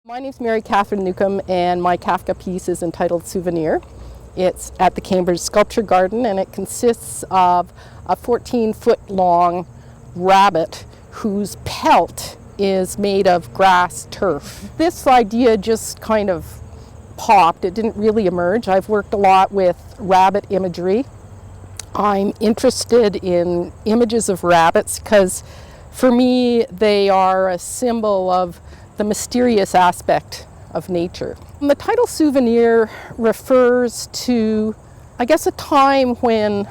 My name's Mary Catherine Newcomb, and my Kafka piece is entitled Souvenir. It's at the Cambridge Sculpture Garden, and it consists of a 14-foot long rabbit whose pelt is made of grass turf. This idea just kind of popped. It didn't really emerge. I've worked a lot with rabbit imagery. I'm interested in images of rabbits because for me they are a symbol of the mysterious aspect of nature. And the title Souvenir refers to, I guess, a time when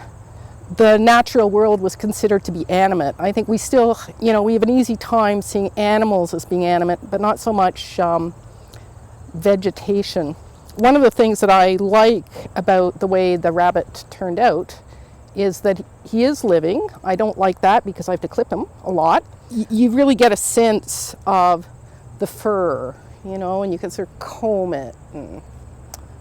the natural world was considered to be animate. I think we still, we have an easy time seeing animals as being animate, but not so much vegetation. One of the things that I like about the way the rabbit turned out is that he is living. I don't like that because I have to clip him a lot. You really get a sense of the fur, and you can sort of comb it. And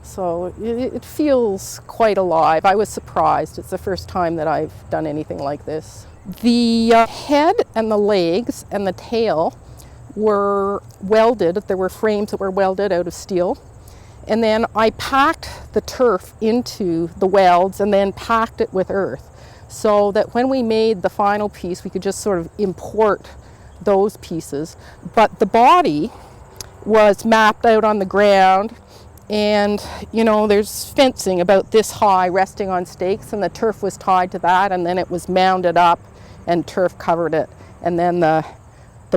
so it feels quite alive. I was surprised. It's the first time that I've done anything like this. The head and the legs and the tail were welded. There were frames that were welded out of steel. And then I packed the turf into the welds and then packed it with earth so that when we made the final piece, we could just sort of import those pieces. But the body was mapped out on the ground, and there's fencing about this high resting on stakes, and the turf was tied to that, and then it was mounded up and turf covered it, and then the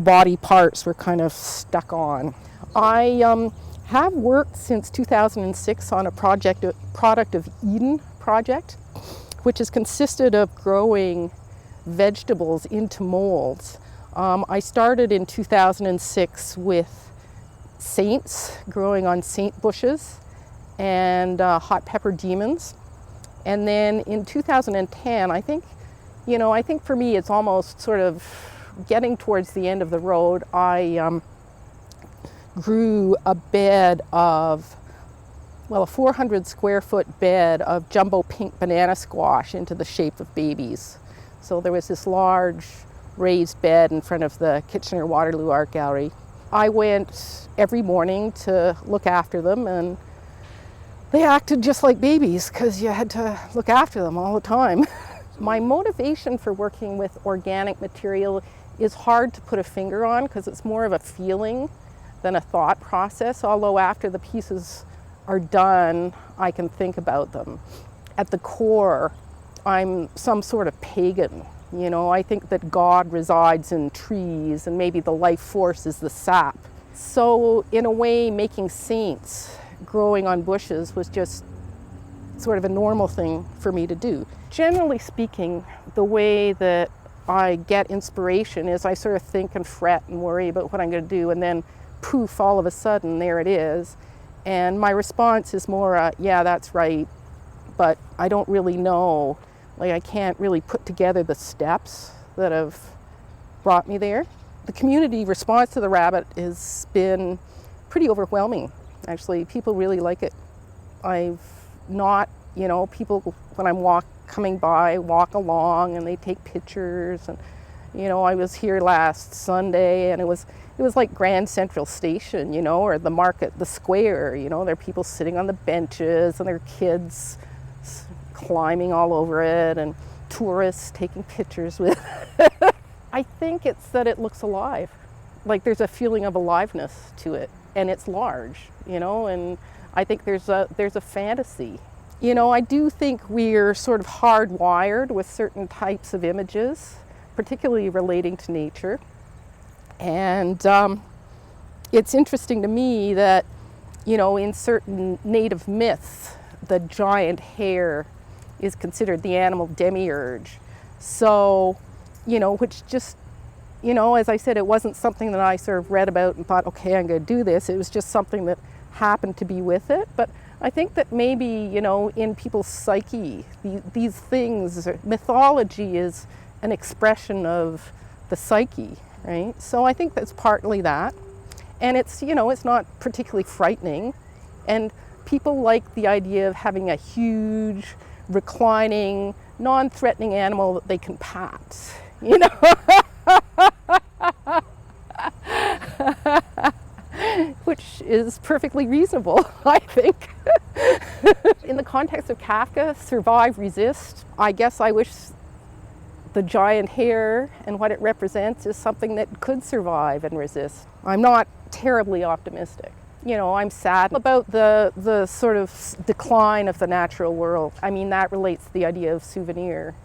body parts were kind of stuck on. I have worked since 2006 on a Product of Eden project, which has consisted of growing vegetables into molds. I started in 2006 with saints, growing on saint bushes, and hot pepper demons. And then in 2010, I think for me it's almost sort of getting towards the end of the road. I grew a bed of, a 400 square foot bed of jumbo pink banana squash into the shape of babies. So there was this large raised bed in front of the Kitchener-Waterloo Art Gallery. I went every morning to look after them, and they acted just like babies because you had to look after them all the time. My motivation for working with organic material is hard to put a finger on because it's more of a feeling than a thought process, although after the pieces are done, I can think about them. At the core, I'm some sort of pagan. I think that God resides in trees and maybe the life force is the sap. So in a way, making saints growing on bushes was just sort of a normal thing for me to do. Generally speaking, the way that I get inspiration is I sort of think and fret and worry about what I'm going to do, and then poof, all of a sudden there it is. And my response is more, yeah, that's right, but I don't really know. I can't really put together the steps that have brought me there. The community response to the rabbit has been pretty overwhelming, actually. People really like it. I've not, people, when I'm coming by, walk along and they take pictures. And, I was here last Sunday and it was like Grand Central Station, or the market, the square, there are people sitting on the benches and their kids climbing all over it, and tourists taking pictures with it. I think it's that it looks alive. Like there's a feeling of aliveness to it, and it's large, and I think there's a fantasy. I do think we're sort of hardwired with certain types of images, particularly relating to nature. And it's interesting to me that, in certain native myths, the giant hare is considered the animal demiurge. So, which just, as I said, it wasn't something that I sort of read about and thought, okay, I'm going to do this. It was just something that happened to be with it. But I think that maybe, in people's psyche, these things, mythology is an expression of the psyche, right? So I think that's partly that. And it's, it's not particularly frightening. And people like the idea of having a huge, reclining, non-threatening animal that they can pat, which which is perfectly reasonable, I think. In the context of Kafka, survive, resist, I guess I wish the giant hare and what it represents is something that could survive and resist. I'm not terribly optimistic. I'm sad about the sort of decline of the natural world. I mean, that relates to the idea of souvenir.